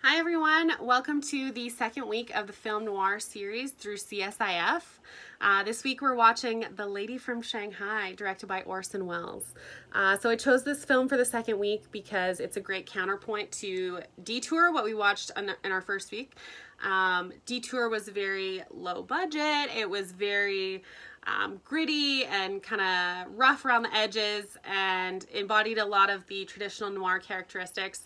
Hi everyone, welcome to the second week of the Film Noir series through CSIF. This week we're watching The Lady from Shanghai, directed by Orson Welles. So I chose this film for the second week because it's a great counterpoint to Detour, what we watched in our first week. Detour was very low budget, it was very gritty and kind of rough around the edges and embodied a lot of the traditional noir characteristics.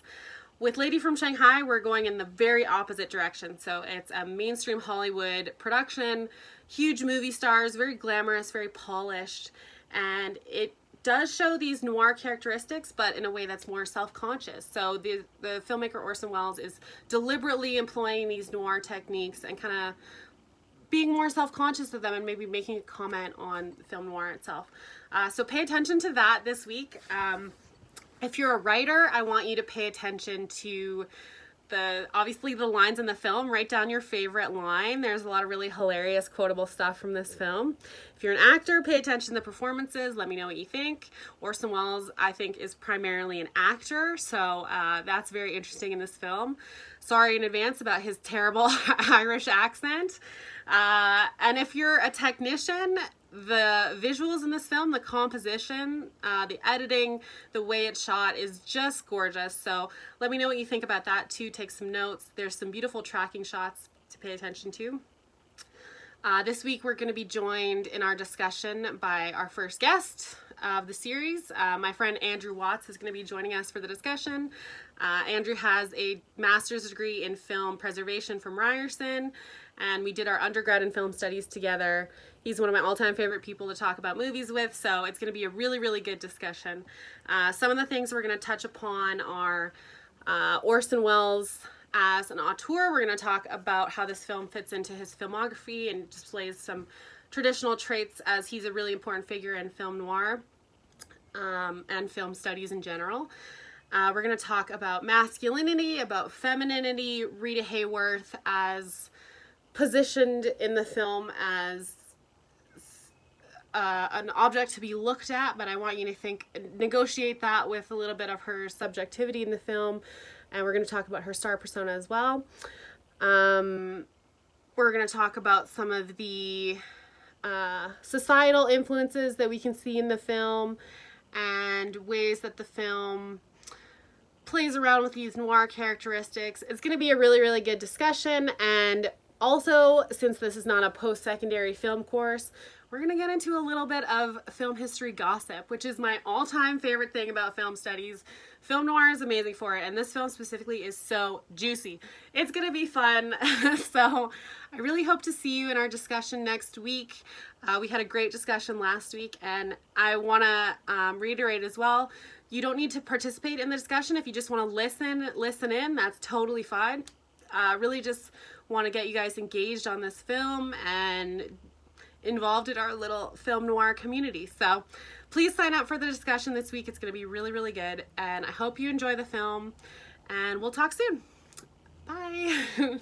With Lady from Shanghai, we're going in the very opposite direction. So it's a mainstream Hollywood production, huge movie stars, very glamorous, very polished, and it does show these noir characteristics, but in a way that's more self-conscious. So the filmmaker Orson Welles is deliberately employing these noir techniques and kind of being more self-conscious of them and maybe making a comment on film noir itself. So pay attention to that this week. If you're a writer, I want you to pay attention to obviously the lines in the film. Write down your favorite line. There's a lot of really hilarious quotable stuff from this film. If you're an actor, pay attention to the performances. Let me know what you think. Orson Welles, I think, is primarily an actor, so that's very interesting in this film. Sorry in advance about his terrible Irish accent. And if you're a technician, the visuals in this film, the composition, the editing, the way it's shot is just gorgeous. So let me know what you think about that too. Take some notes. There's some beautiful tracking shots to pay attention to. This week we're going to be joined in our discussion by our first guest of the series. My friend Andrew Watts is going to be joining us for the discussion. Andrew has a master's degree in film preservation from Ryerson, and we did our undergrad in film studies together. He's one of my all-time favorite people to talk about movies with, so it's going to be a really, really good discussion. Some of the things we're going to touch upon are Orson Welles as an auteur. We're going to talk about how this film fits into his filmography and displays some traditional traits, as he's a really important figure in film noir and film studies in general. We're going to talk about masculinity, about femininity, Rita Hayworth as positioned in the film as an object to be looked at, but I want you to negotiate that with a little bit of her subjectivity in the film. And we're going to talk about her star persona as well. We're going to talk about some of the societal influences that we can see in the film and ways that the film plays around with these noir characteristics. It's going to be a really, really good discussion. And also, since this is not a post-secondary film course, we're going to get into a little bit of film history gossip, which is my all-time favorite thing about film studies. Film noir is amazing for it, and this film specifically is so juicy. It's going to be fun, so I really hope to see you in our discussion next week. We had a great discussion last week, and I want to reiterate as well, you don't need to participate in the discussion. If you just want to listen in, that's totally fine. Really just want to get you guys engaged on this film and involved in our little film noir community. So please sign up for the discussion this week. It's going to be really, really good, and I hope you enjoy the film, and we'll talk soon. Bye.